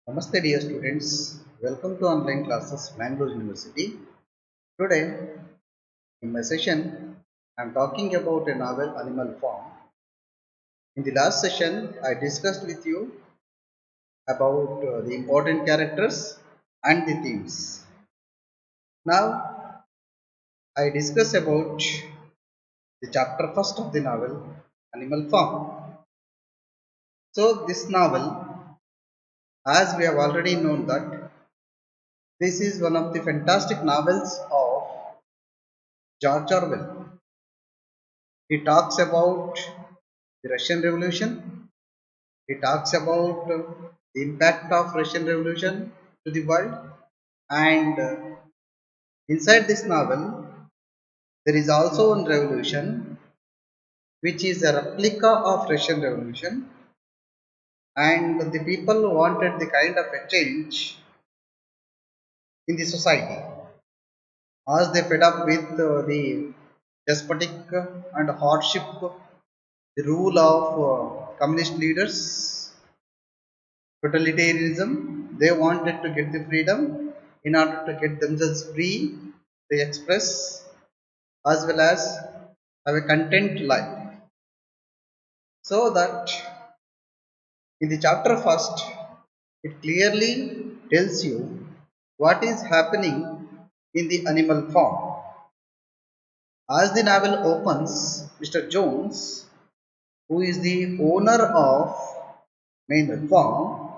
Namaste dear students, welcome to online classes Mangalore University. Today in my session I am talking about a novel Animal Farm. In the last session I discussed with you about the important characters and the themes. Now I discuss about the chapter first of the novel Animal Farm. So this novel, as we have already known that this is one of the fantastic novels of George Orwell. He talks about the Russian Revolution. He talks about the impact of Russian Revolution to the world. And inside this novel, there is also one revolution which is a replica of Russian Revolution. And the people wanted the kind of a change in the society as they fed up with the despotic and hardship, the rule of communist leaders, totalitarianism. They wanted to get the freedom in order to get themselves free to express as well as have a content life. So that in the chapter first, it clearly tells you what is happening in the animal farm. As the novel opens, Mr. Jones, who is the owner of main farm,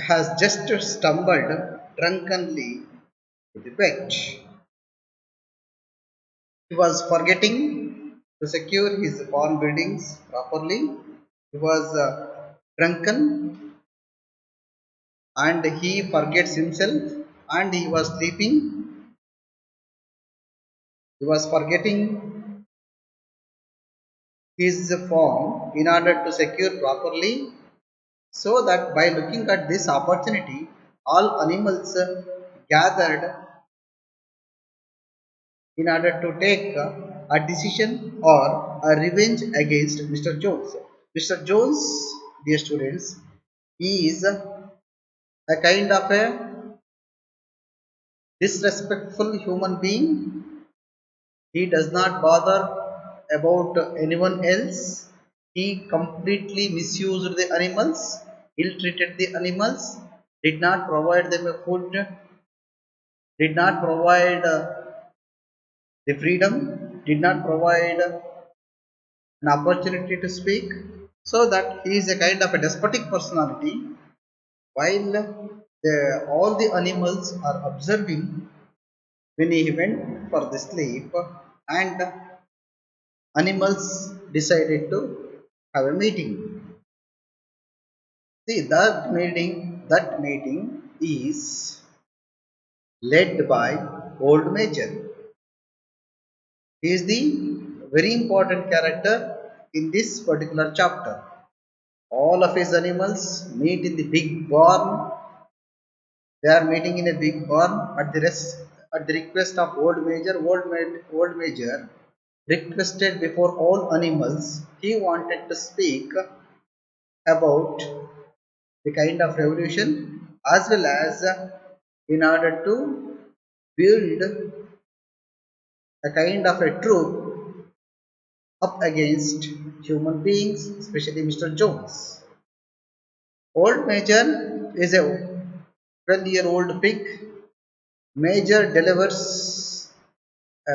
has just stumbled drunkenly to the bench. He was forgetting to secure his farm buildings properly. He was drunken and he forgets himself and he was sleeping. He was forgetting his farm in order to secure properly, so that by looking at this opportunity, all animals gathered in order to take a decision or a revenge against Mr. Jones. Mr. Jones, dear students, is a kind of a disrespectful human being. He does not bother about anyone else. He completely misused the animals, ill treated the animals, did not provide them a food, did not provide the freedom, did not provide an opportunity to speak, so that he is a kind of a despotic personality while all the animals are observing when he went for the sleep, and animals decided to have a meeting. See, that meeting is led by old major. He is the very important character in this particular chapter. All of his animals meet in the big barn. They are meeting in a big barn at the request of old major. Old major requested before all animals. He wanted to speak about the kind of revolution as well as in order to build a kind of a troop up against human beings, especially Mr. Jones. Old Major is a 12-year-old pig. Major delivers a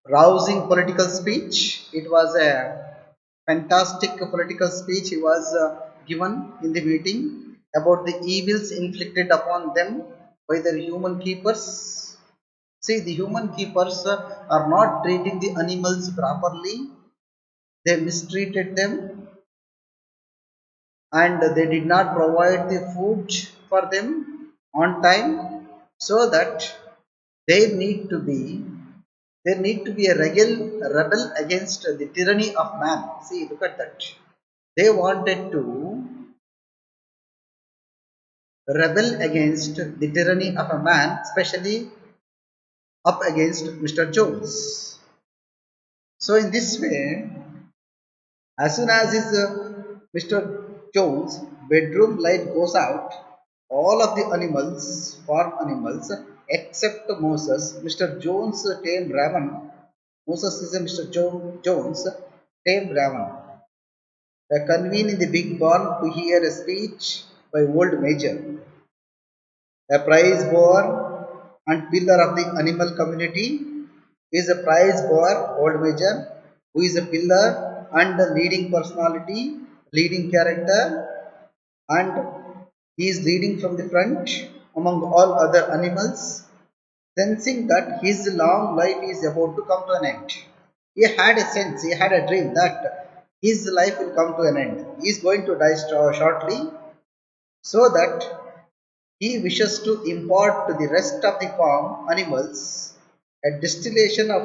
rousing political speech. It was a fantastic political speech he was given in the meeting about the evils inflicted upon them by their human keepers. See, the human keepers are not treating the animals properly. They mistreated them and they did not provide the food for them on time, so that they need to be there need to be a rebel against the tyranny of man. See, look at that. They wanted to rebel against the tyranny of a man, especially up against Mr. Jones. So in this way, as soon as Mr. Jones' bedroom light goes out. All of the animals, farm animals, except Moses, Mr. Jones tame Raven. Moses is a Mr. Jones tame Raven. Convene in the big barn to hear a speech by old Major, a prize boar and pillar of the animal community. Is a prize boar, old Major, who is a pillar and a leading personality, leading character, and he is leading from the front among all other animals, sensing that his long life is about to come to an end. He had a sense, he had a dream that his life will come to an end. He is going to die shortly, so that he wishes to impart to the rest of the farm animals a distillation of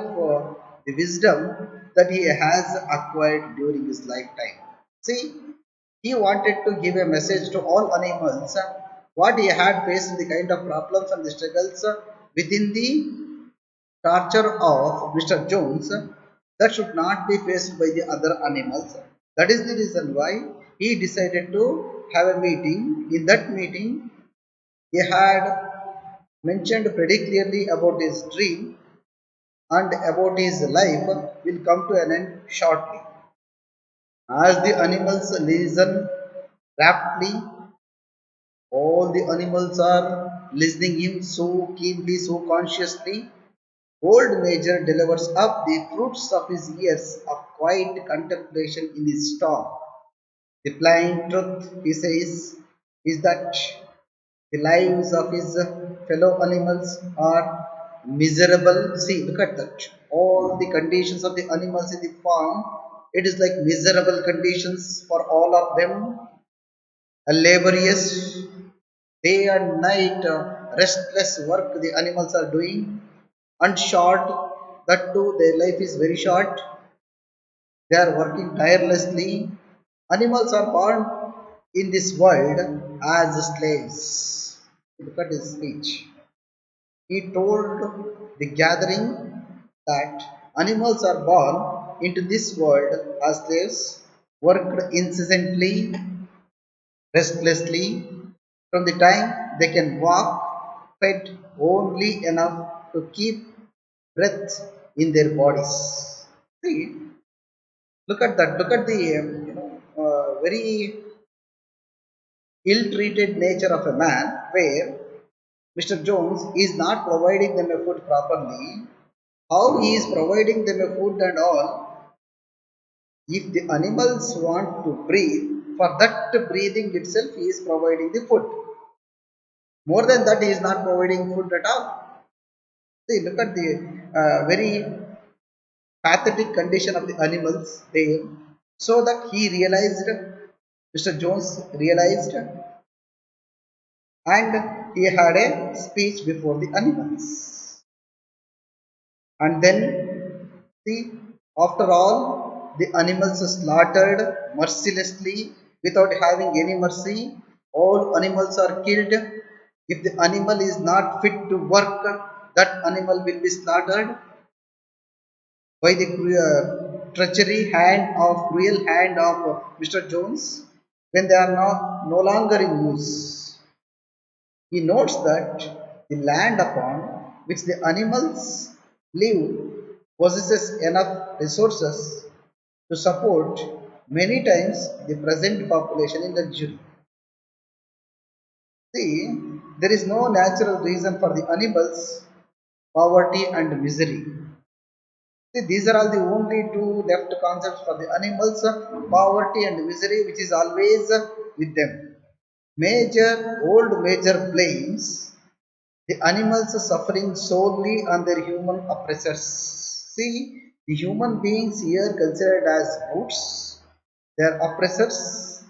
the wisdom that he has acquired during his lifetime. See, he wanted to give a message to all animals what he had faced, the kind of problems and the struggles within the torture of Mr. Jones that should not be faced by the other animals. That is the reason why he decided to have a meeting. In that meeting, he had mentioned pretty clearly about his dream and about his life will come to an end shortly. As the animals listen raptly, all the animals are listening him so keenly, so consciously. Old Major delivers up the fruits of his years of quiet contemplation in his storm. The plain truth, he says, is that the lives of his fellow animals are miserable. See, look at that. All the conditions of the animals in the farm, it is like miserable conditions for all of them. A laborious day and night, restless work the animals are doing, and short. That too, their life is very short. They are working tirelessly. Animals are born in this world as slaves. Look at his speech. He told the gathering that animals are born into this world as slaves, worked incessantly, restlessly, from the time they can walk, fed only enough to keep breath in their bodies. See, look at that. Look at the very ill-treated nature of a man, where Mr. Jones is not providing them a food properly. How he is providing them a food and all? If the animals want to breathe, for that breathing itself, he is providing the food. More than that, he is not providing food at all. See, look at the very pathetic condition of the animals there. So that he realized, Mr. Jones realized, and he had a speech before the animals. And then, see, after all, the animals slaughtered mercilessly without having any mercy. All animals are killed. If the animal is not fit to work, that animal will be slaughtered by the cruel hand of Mr. Jones when they are no longer in use. He notes that the land upon which the animals live possesses enough resources to support many times the present population in luxury. See, there is no natural reason for the animals' poverty and misery. See, these are all the only two left concepts for the animals, poverty and misery, which is always with them. Old major blames the animals suffering solely on their human oppressors. See, the human beings here considered as brutes, they are oppressors,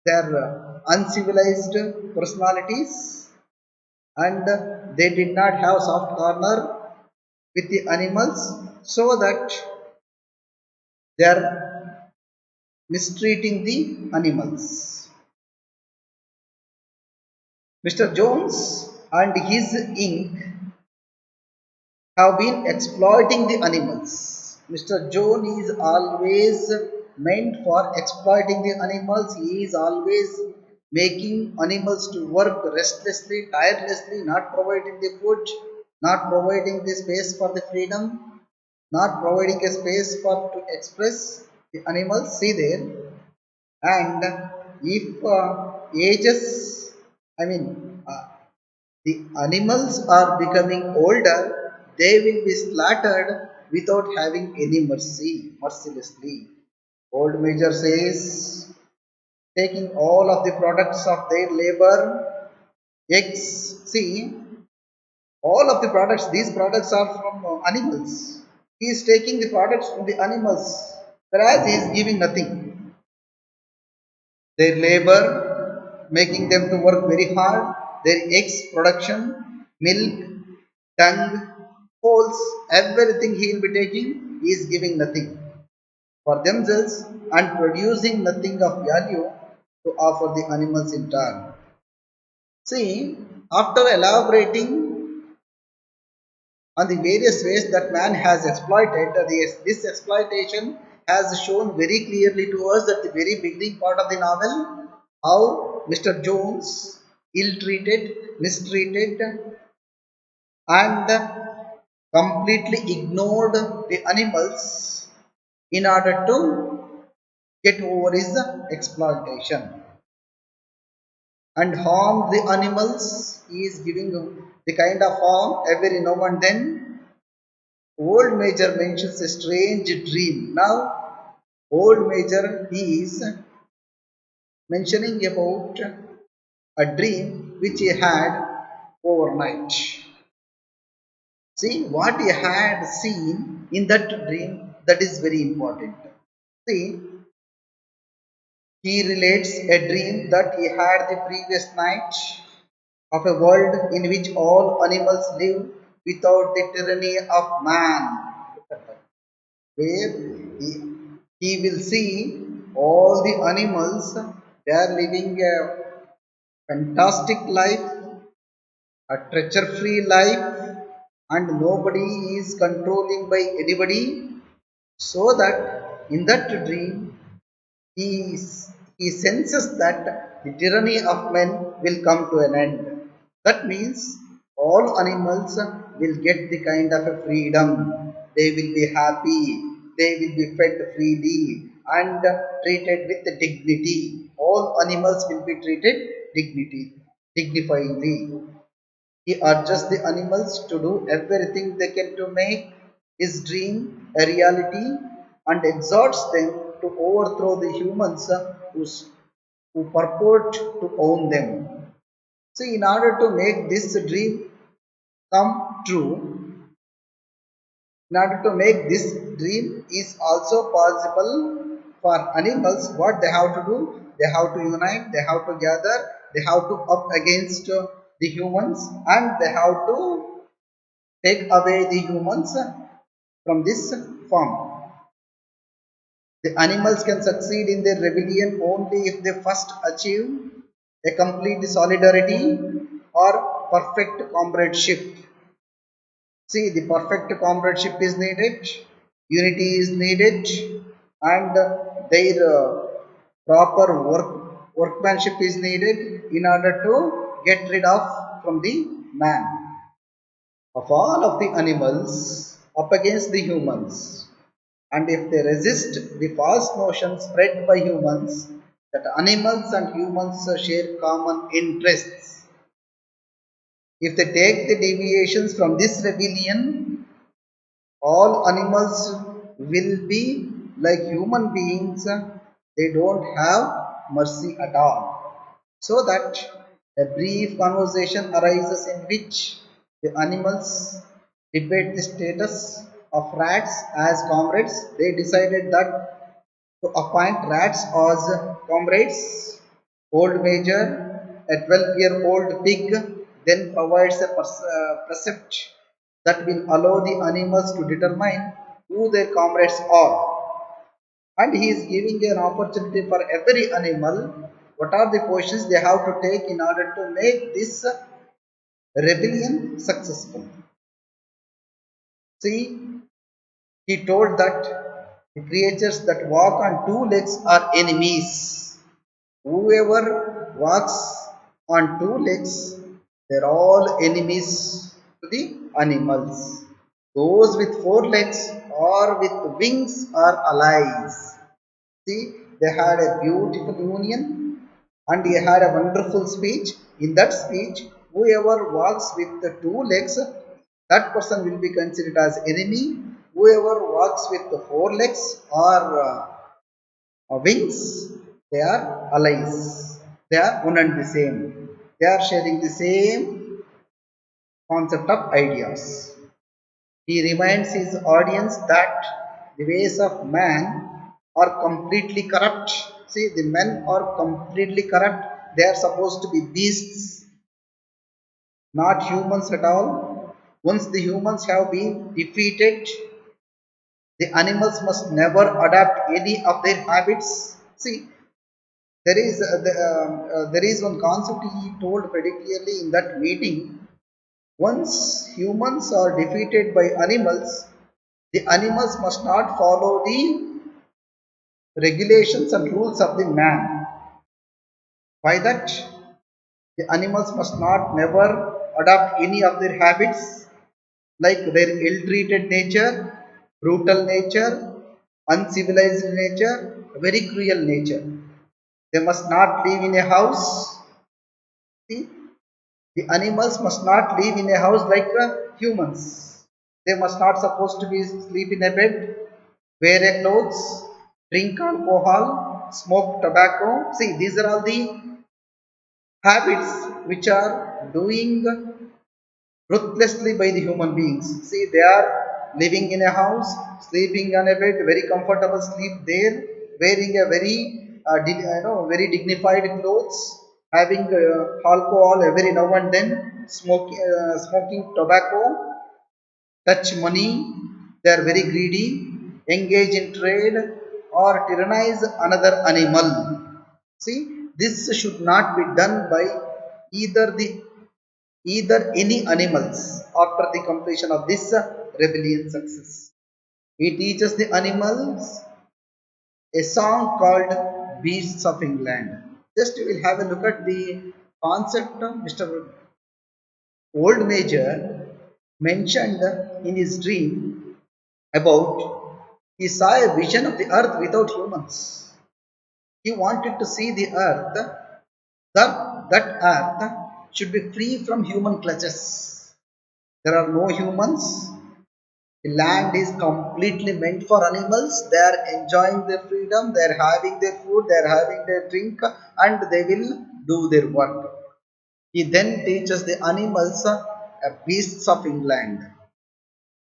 they are uncivilized personalities, and they did not have soft corner with the animals, so that they are mistreating the animals. Mr. Jones and his ink have been exploiting the animals. Mr. Jones is always meant for exploiting the animals. He is always making animals to work restlessly, tirelessly, not providing the food, not providing the space for the freedom, not providing a space for to express the animals. See there, and if ages, I mean, the animals are becoming older, they will be slaughtered without having any mercy, mercilessly. Old Major says, taking all of the products of their labor, eggs, see, all of the products, these products are from animals. He is taking the products from the animals, whereas he is giving nothing. Their labor, making them to work very hard, their eggs production, milk, tongue, holes, everything he will be taking, he is giving nothing for themselves and producing nothing of value to offer the animals in turn. See, after elaborating on the various ways that man has exploited, this exploitation has shown very clearly to us at the very beginning part of the novel how Mr. Jones ill treated, mistreated, and completely ignored the animals in order to get over his exploitation and harm the animals. He is giving the kind of harm every now and then. Old Major mentions a strange dream. Now, Old Major is mentioning about a dream which he had overnight. See, what he had seen in that dream, that is very important. See, he relates a dream that he had the previous night of a world in which all animals live without the tyranny of man. Where he, he will see all the animals, they are living a fantastic life, a treacher free life, and nobody is controlling by anybody, so that in that dream he, he senses that the tyranny of men will come to an end. That means all animals will get the kind of a freedom. They will be happy. They will be fed freely and treated with dignity. All animals will be treated dignifyingly. He urges the animals to do everything they can to make his dream a reality and exhorts them to overthrow the humans who purport to own them. See, in order to make this dream come true, in order to make this dream is also possible for animals, what they have to do, they have to unite, they have to gather, they have to up against the humans, and they have to take away the humans from this form. The animals can succeed in their rebellion only if they first achieve a complete solidarity or perfect comradeship. See, the perfect comradeship is needed, unity is needed, and their proper workmanship is needed in order to get rid of from the man of all of the animals up against the humans. And if they resist the false notion spread by humans that animals and humans share common interests, if they take the deviations from this rebellion, all animals will be like human beings, they don't have mercy at all. So that a brief conversation arises in which the animals debate the status of rats as comrades. They decided that to appoint rats as comrades. Old Major, a 12-year-old pig, then provides a precept that will allow the animals to determine who their comrades are. And he is giving an opportunity for every animal what are the positions they have to take in order to make this rebellion successful. See, he told that The creatures that walk on two legs are enemies. Whoever walks on two legs, they're all enemies to the animals. Those with four legs or with wings are allies. See, they had a beautiful union and he had a wonderful speech. In that speech, whoever walks with the two legs, that person will be considered as enemy. Whoever walks with the four legs or wings, they are allies. They are one and the same. They are sharing the same concept of ideas. He reminds his audience that the ways of man are completely corrupt. See, the men are completely corrupt. They are supposed to be beasts, not humans at all. Once the humans have been defeated, the animals must never adapt any of their habits. See, there is one concept he told very clearly in that meeting. Once humans are defeated by animals, the animals must not follow the regulations and rules of the man. By that, the animals must not never adopt any of their habits like their ill-treated nature, brutal nature, uncivilized nature, very cruel nature. They must not live in a house. See, the animals must not live in a house like humans. They must not supposed to be sleep in a bed, wear a clothes, drink alcohol, smoke tobacco. See, these are all the habits which are doing ruthlessly by the human beings. See, they are living in a house, sleeping on a bed, very comfortable sleep there, wearing a very dignified clothes, having alcohol every now and then, smoking tobacco, touch money, they are very greedy, engage in trade, or tyrannize another animal. See, this should not be done by either the either any animals after the completion of this rebellion success. He teaches the animals a song called Beasts of England. Just we will have a look at the concept of Mr. Old Major mentioned in his dream about he saw a vision of the earth without humans. He wanted to see the earth, that earth should be free from human clutches. There are no humans. The land is completely meant for animals. They are enjoying their freedom, they are having their food, they are having their drink, and they will do their work. He then teaches the animals beasts of England.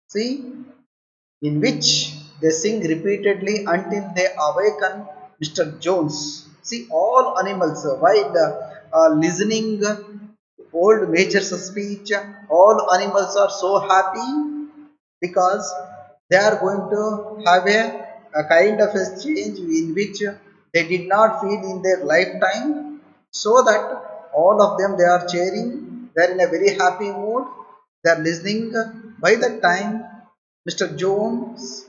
See, in which they sing repeatedly until they awaken Mr. Jones. See, all animals, while listening old Major's speech, all animals are so happy because they are going to have a kind of a change in which they did not feel in their lifetime, so that all of them they are cheering, they are in a very happy mood, they are listening. By that time, Mr. Jones,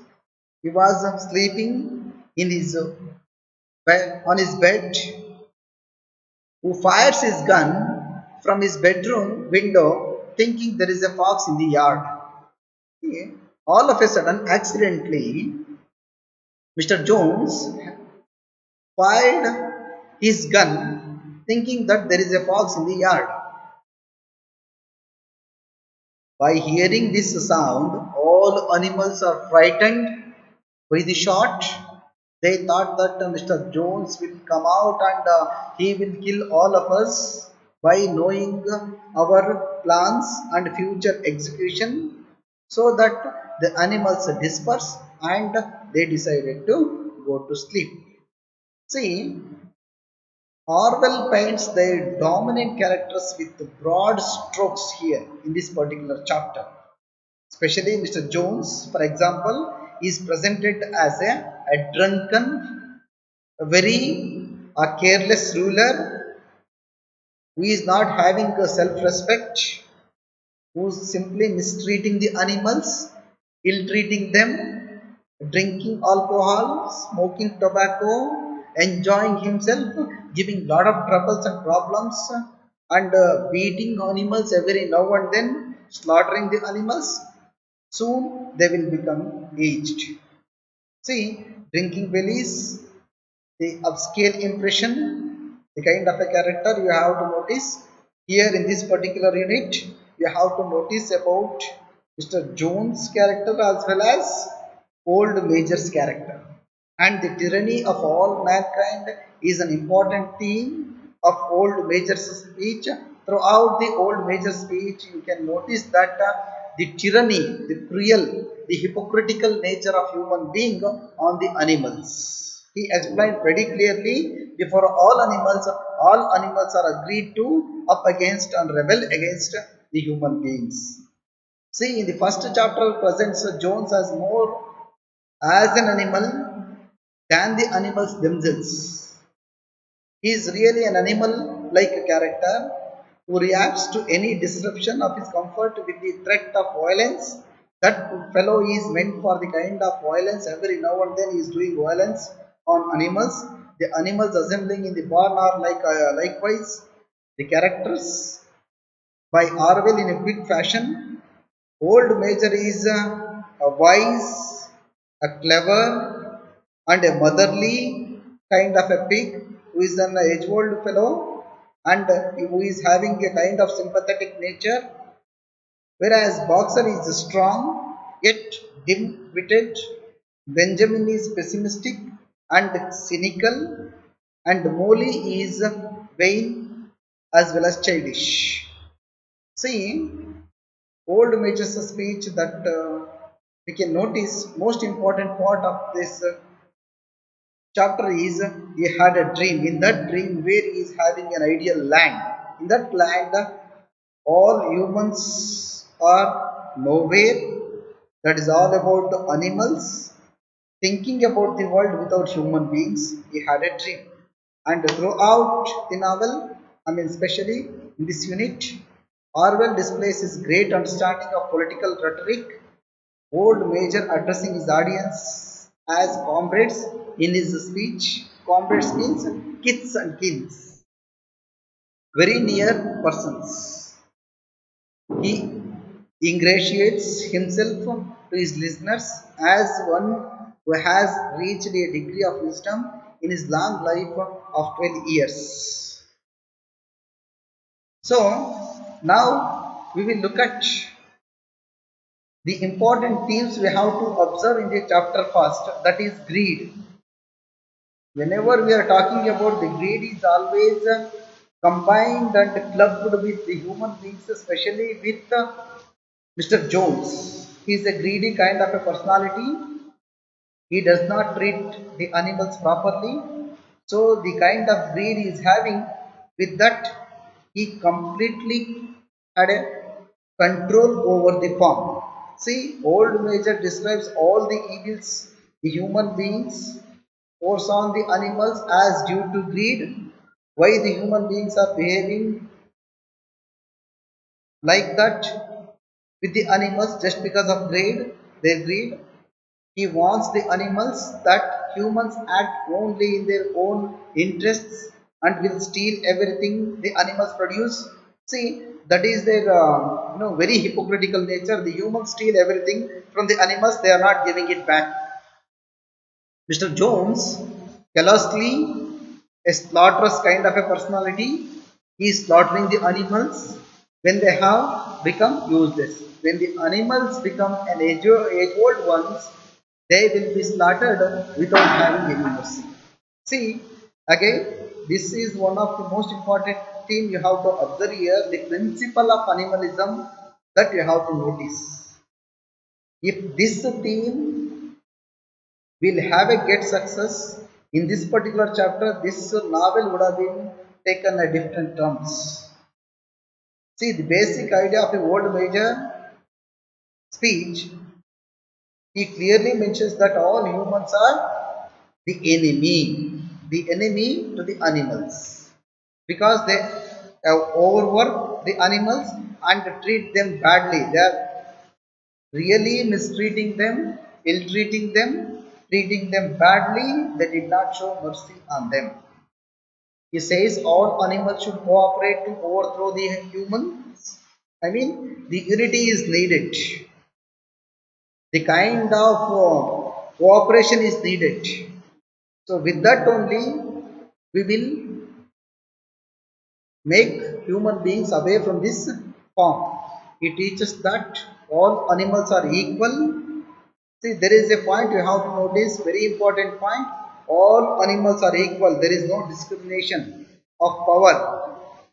he was sleeping in his on his bed, who fires his gun from his bedroom window thinking there is a fox in the yard. Okay. All of a sudden, accidentally, Mr. Jones fired his gun thinking that there is a fox in the yard. By hearing this sound, all animals are frightened by the shot. They thought that Mr. Jones will come out and he will kill all of us by knowing our plans and future execution, so that the animals disperse and they decided to go to sleep. See, Orwell paints their dominant characters with broad strokes here in this particular chapter. Especially Mr. Jones, for example, is presented as a drunken, a very careless ruler who is not having a self-respect, who is simply mistreating the animals, ill-treating them. drinking alcohol, smoking tobacco, enjoying himself, giving lot of troubles and problems, and beating animals every now and then, slaughtering the animals. Soon they will become aged. See, drinking bellies, the upscale impression, the kind of a character you have to notice. Here in this particular unit, you have to notice about Mr. Jones' character as well as Old Major's character. And the tyranny of all mankind is an important theme of Old Major's speech. Throughout the Old Major speech, you can notice that the tyranny, the cruel, the hypocritical nature of human being on the animals. He explained very clearly before all animals are agreed to up against and rebel against the human beings. See, in the first chapter presents Jones as more as an animal than the animals themselves. He is really an animal like a character who reacts to any disruption of his comfort with the threat of violence. That fellow is meant for the kind of violence. Every now and then he is doing violence on animals. The animals assembling in the barn are likewise the characters by Orwell in a quick fashion. Old Major is a wise, a clever, and a motherly kind of a pig who is an age-old fellow and who is having a kind of sympathetic nature, whereas Boxer is strong yet dim-witted. Benjamin is pessimistic and cynical, and Molly is vain as well as childish. See, Old Major's speech that we can notice most important part of this chapter is he had a dream. In that dream, where he is having an ideal land. In that land, all humans are nowhere. That is all about the animals. Thinking about the world without human beings, he had a dream. And throughout the novel, especially in this unit, Orwell displays his great understanding of political rhetoric. Old Major addressing his audience as comrades in his speech. Comrades means kith and kins, very near persons. He ingratiates himself to his listeners as one who has reached a degree of wisdom in his long life of 12 years. So, now we will look at the important themes we have to observe in the chapter first, that is greed. Whenever we are talking about the greed is always combined and clubbed with the human beings, especially with Mr. Jones. He is a greedy kind of a personality. He does not treat the animals properly. So the kind of greed he is having, with that he completely had a control over the farm. See, Old Major describes all the evils the human beings force on the animals as due to greed. Why the human beings are behaving like that with the animals just because of their greed. He warns the animals that humans act only in their own interests and will steal everything the animals produce. See, that is their very hypocritical nature. The humans steal everything from the animals; they are not giving it back. Mr. Jones, callously, a slaughterous kind of a personality, he is slaughtering the animals when they have become useless. When the animals become an age-old ones, they will be slaughtered without having any mercy. See, again, this is one of the most important thing you have to observe here, the principle of animalism that you have to notice. If this theme will have a get success in this particular chapter, this novel would have been taken a different terms. See, the basic idea of the Old Major speech, he clearly mentions that all humans are the enemy to the animals, because they have overworked the animals and treat them badly. They are really mistreating them ill-treating them, treating them badly. They did not show mercy on them. He says all animals should cooperate to overthrow the humans. I mean, the unity is needed. The kind of cooperation is needed. So, with that only, we will make human beings away from this form. It teaches that all animals are equal. See, there is a point you have to notice, very important point. All animals are equal. There is no discrimination of power.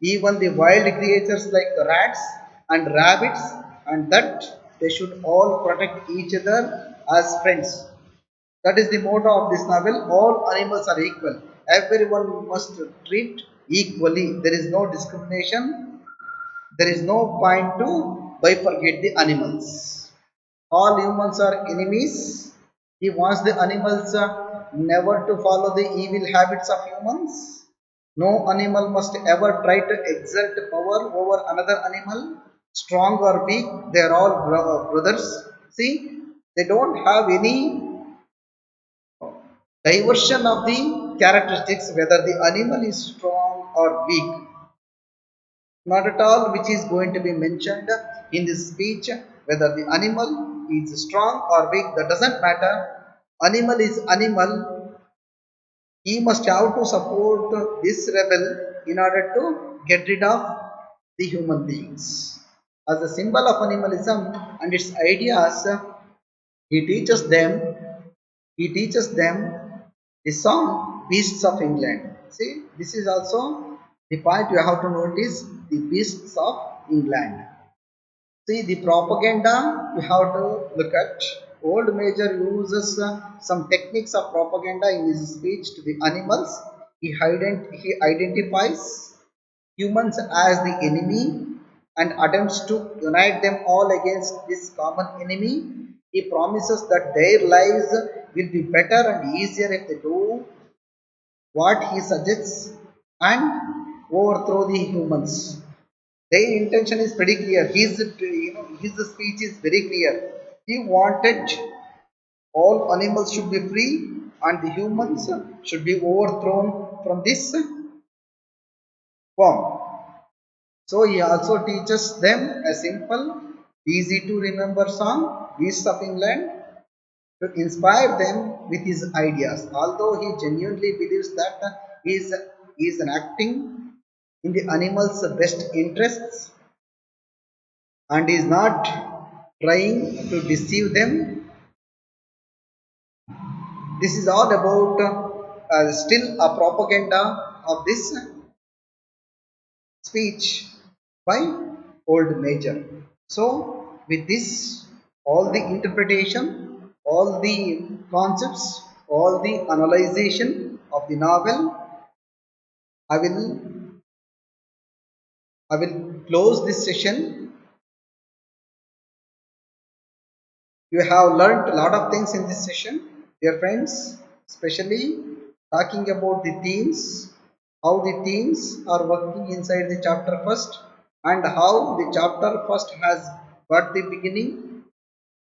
Even the wild creatures like the rats and rabbits, and that they should all protect each other as friends. That is the motto of this novel. All animals are equal. Everyone must treat equally. There is no discrimination. There is no point to bifurcate the animals. All humans are enemies. He wants the animals never to follow the evil habits of humans. No animal must ever try to exert power over another animal, strong or weak. They are all brothers. See, they don't have any diversion of the characteristics whether the animal is strong or weak. Not at all, which is going to be mentioned in this speech. Whether the animal is strong or weak, that doesn't matter. Animal is animal. He must have to support this rebel in order to get rid of the human beings. As a symbol of animalism and its ideas, he teaches them he teaches them the song Beasts of England. See, this is also the point you have to notice, the Beasts of England. See, the propaganda you have to look at. Old Major uses some techniques of propaganda in his speech to the animals. He identifies humans as the enemy and attempts to unite them all against this common enemy. He promises that their lives will be better and easier if they do what he suggests and overthrow the humans. Their intention is pretty clear. His speech is very clear. He wanted all animals should be free and the humans should be overthrown from this form. So he also teaches them a simple, easy to remember song, Beasts of England, to inspire them with his ideas. Although he genuinely believes that he is acting in the animals' best interests and is not trying to deceive them. This is all about still a propaganda of this speech by Old Major. So, with this, all the interpretation, all the concepts, all the analyzation of the novel, I will I will close this session. You have learnt a lot of things in this session, dear friends, especially talking about the themes, how the themes are working inside the chapter first, and how the chapter first has got the beginning,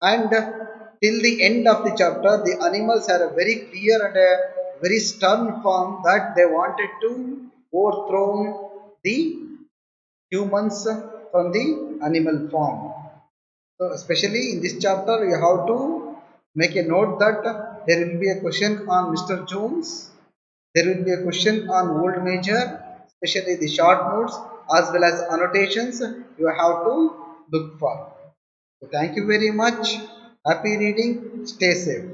and till the end of the chapter, the animals had a very clear and a very stern form that they wanted to overthrow the humans from the animal form. So, especially in this chapter, you have to make a note that there will be a question on Mr. Jones, there will be a question on Old Major, especially the short notes as well as annotations you have to look for. So, thank you very much. Happy reading. Stay safe.